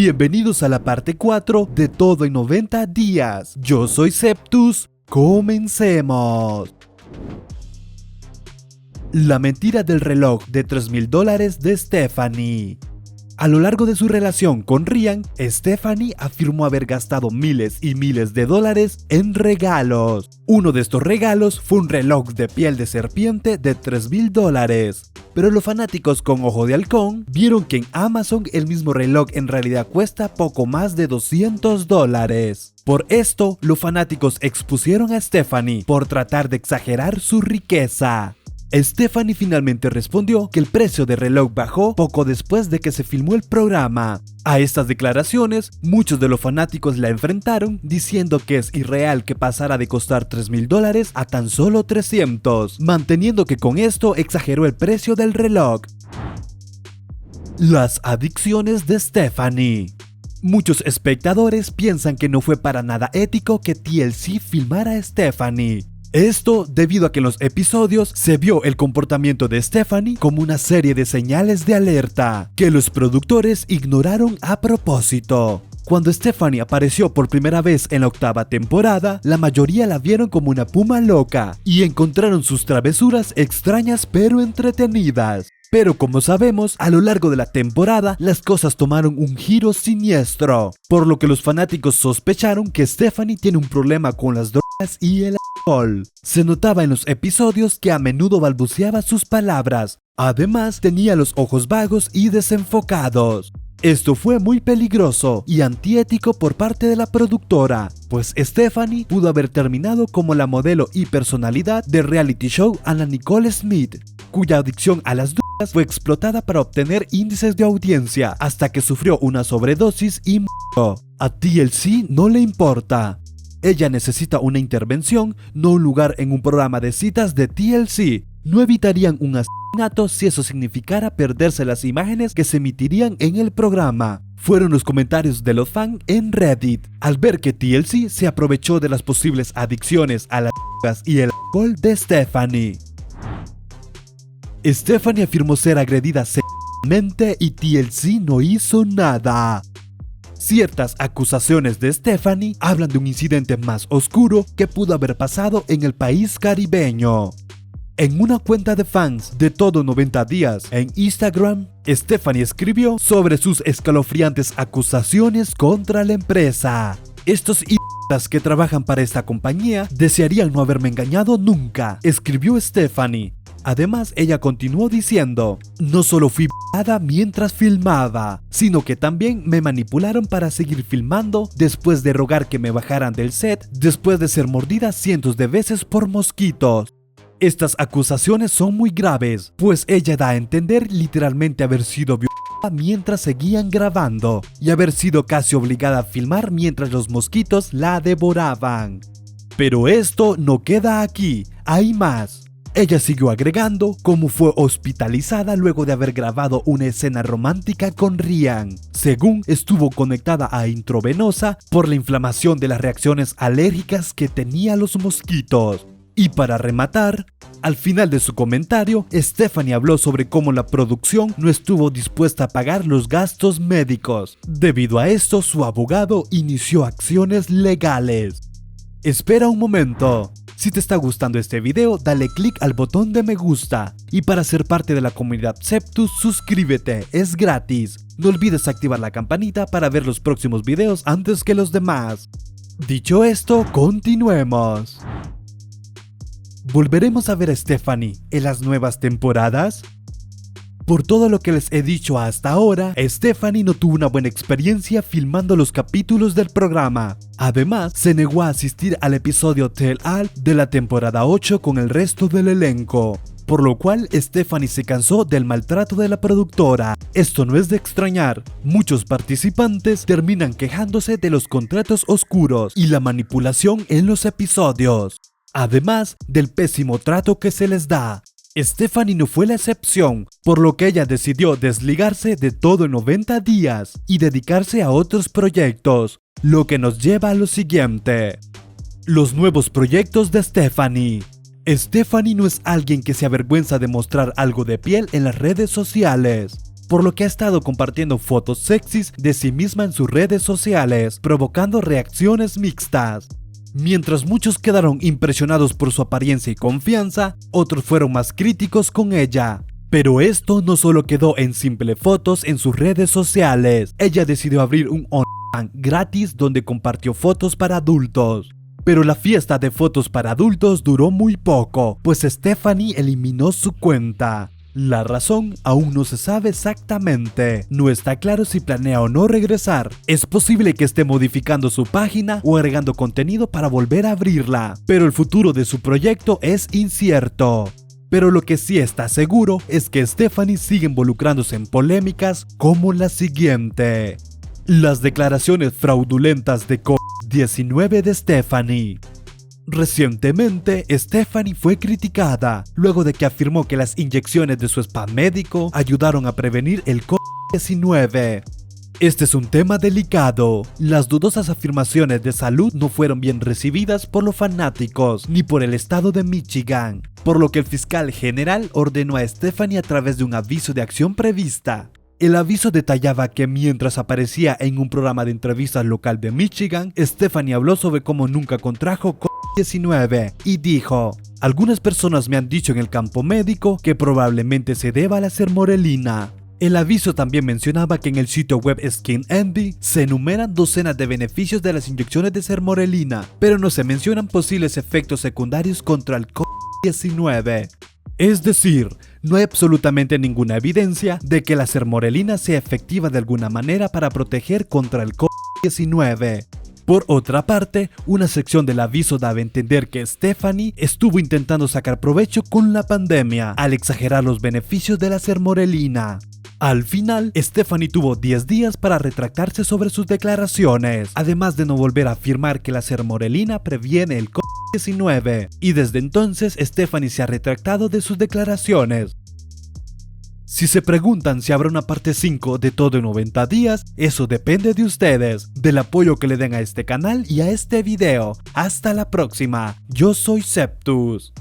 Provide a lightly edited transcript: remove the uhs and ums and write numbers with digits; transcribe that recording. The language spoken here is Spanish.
Bienvenidos a la parte 4 de Todo en 90 días. Yo soy Septus. Comencemos. La mentira del reloj de $3,000 de Stephanie. A lo largo de su relación con Ryan, Stephanie afirmó haber gastado miles y miles de dólares en regalos. Uno de estos regalos fue un reloj de piel de serpiente de $3,000. Pero los fanáticos con ojo de halcón vieron que en Amazon el mismo reloj en realidad cuesta poco más de $200. Por esto, los fanáticos expusieron a Stephanie por tratar de exagerar su riqueza. Stephanie finalmente respondió que el precio del reloj bajó poco después de que se filmó el programa. A estas declaraciones, muchos de los fanáticos la enfrentaron diciendo que es irreal que pasara de costar $3,000 a tan solo 300, manteniendo que con esto exageró el precio del reloj. Las adicciones de Stephanie. Muchos espectadores piensan que no fue para nada ético que TLC filmara a Stephanie. Esto debido a que en los episodios se vio el comportamiento de Stephanie como una serie de señales de alerta que los productores ignoraron a propósito. Cuando Stephanie apareció por primera vez en la 8ª temporada, la mayoría la vieron como una puma loca y encontraron sus travesuras extrañas pero entretenidas. Pero como sabemos, a lo largo de la temporada, las cosas tomaron un giro siniestro, por lo que los fanáticos sospecharon que Stephanie tiene un problema con las drogas y el alcohol. Se notaba en los episodios que a menudo balbuceaba sus palabras. Además, tenía los ojos vagos y desenfocados. Esto fue muy peligroso y antiético por parte de la productora, pues Stephanie pudo haber terminado como la modelo y personalidad del reality show Anna Nicole Smith, cuya adicción a las drogas fue explotada para obtener índices de audiencia hasta que sufrió una sobredosis y murió. A TLC no le importa. Ella necesita una intervención, no un lugar en un programa de citas de TLC. No evitarían un asesinato si eso significara perderse las imágenes que se emitirían en el programa. Fueron los comentarios de los fans en Reddit, al ver que TLC se aprovechó de las posibles adicciones a las drogas y el alcohol de Stephanie. Stephanie afirmó ser agredida sexualmente y TLC no hizo nada. Ciertas acusaciones de Stephanie hablan de un incidente más oscuro que pudo haber pasado en el país caribeño. En una cuenta de fans de Todo 90 días en Instagram, Stephanie escribió sobre sus escalofriantes acusaciones contra la empresa. Estos idiotas que trabajan para esta compañía desearían no haberme engañado nunca, escribió Stephanie. Además, ella continuó diciendo, no solo fui violada mientras filmaba, sino que también me manipularon para seguir filmando después de rogar que me bajaran del set, después de ser mordida cientos de veces por mosquitos. Estas acusaciones son muy graves, pues ella da a entender literalmente haber sido violada mientras seguían grabando y haber sido casi obligada a filmar mientras los mosquitos la devoraban. Pero esto no queda aquí, hay más. Ella siguió agregando cómo fue hospitalizada luego de haber grabado una escena romántica con Ryan. Según estuvo conectada a intravenosa por la inflamación de las reacciones alérgicas que tenía los mosquitos. Y para rematar, al final de su comentario, Stephanie habló sobre cómo la producción no estuvo dispuesta a pagar los gastos médicos. Debido a esto, su abogado inició acciones legales. Espera un momento. Si te está gustando este video, dale click al botón de me gusta. Y para ser parte de la comunidad Septus, suscríbete, es gratis. No olvides activar la campanita para ver los próximos videos antes que los demás. Dicho esto, continuemos. ¿Volveremos a ver a Stephanie en las nuevas temporadas? Por todo lo que les he dicho hasta ahora, Stephanie no tuvo una buena experiencia filmando los capítulos del programa. Además, se negó a asistir al episodio Tell All de la temporada 8 con el resto del elenco, por lo cual Stephanie se cansó del maltrato de la productora. Esto no es de extrañar, muchos participantes terminan quejándose de los contratos oscuros y la manipulación en los episodios, además del pésimo trato que se les da. Stephanie no fue la excepción, por lo que ella decidió desligarse de Todo en 90 días y dedicarse a otros proyectos, lo que nos lleva a lo siguiente. Los nuevos proyectos de Stephanie. Stephanie no es alguien que se avergüenza de mostrar algo de piel en las redes sociales. por lo que ha estado compartiendo fotos sexys de sí misma en sus redes sociales, provocando reacciones mixtas. Mientras muchos quedaron impresionados por su apariencia y confianza, otros fueron más críticos con ella. Pero esto no solo quedó en simples fotos en sus redes sociales, ella decidió abrir un OnlyFans gratis donde compartió fotos para adultos. Pero la fiesta de fotos para adultos duró muy poco, pues Stephanie eliminó su cuenta. La razón aún no se sabe exactamente. No está claro si planea o no regresar. Es posible que esté modificando su página o agregando contenido para volver a abrirla, pero el futuro de su proyecto es incierto. Pero lo que sí está seguro es que Stephanie sigue involucrándose en polémicas como la siguiente: las declaraciones fraudulentas de COVID-19 de Stephanie. Recientemente, Stephanie fue criticada luego de que afirmó que las inyecciones de su spa médico ayudaron a prevenir el COVID-19. Este es un tema delicado. Las dudosas afirmaciones de salud no fueron bien recibidas por los fanáticos ni por el estado de Michigan, por lo que el fiscal general ordenó a Stephanie a través de un aviso de acción prevista. El aviso detallaba que mientras aparecía en un programa de entrevistas local de Michigan, Stephanie habló sobre cómo nunca contrajo COVID-19 y dijo: algunas personas me han dicho en el campo médico que probablemente se deba a la sermorelina. El aviso también mencionaba que en el sitio web Skin Envy se enumeran docenas de beneficios de las inyecciones de sermorelina, pero no se mencionan posibles efectos secundarios contra el COVID-19. Es decir, no hay absolutamente ninguna evidencia de que la sermorelina sea efectiva de alguna manera para proteger contra el COVID-19. Por otra parte, una sección del aviso daba a entender que Stephanie estuvo intentando sacar provecho con la pandemia al exagerar los beneficios de la sermorelina. Al final, Stephanie tuvo 10 días para retractarse sobre sus declaraciones, además de no volver a afirmar que la sermorelina previene el COVID-19, y desde entonces Stephanie se ha retractado de sus declaraciones. Si se preguntan si habrá una parte 5 de todo en 90 días, eso depende de ustedes, del apoyo que le den a este canal y a este video. Hasta la próxima, yo soy Septus.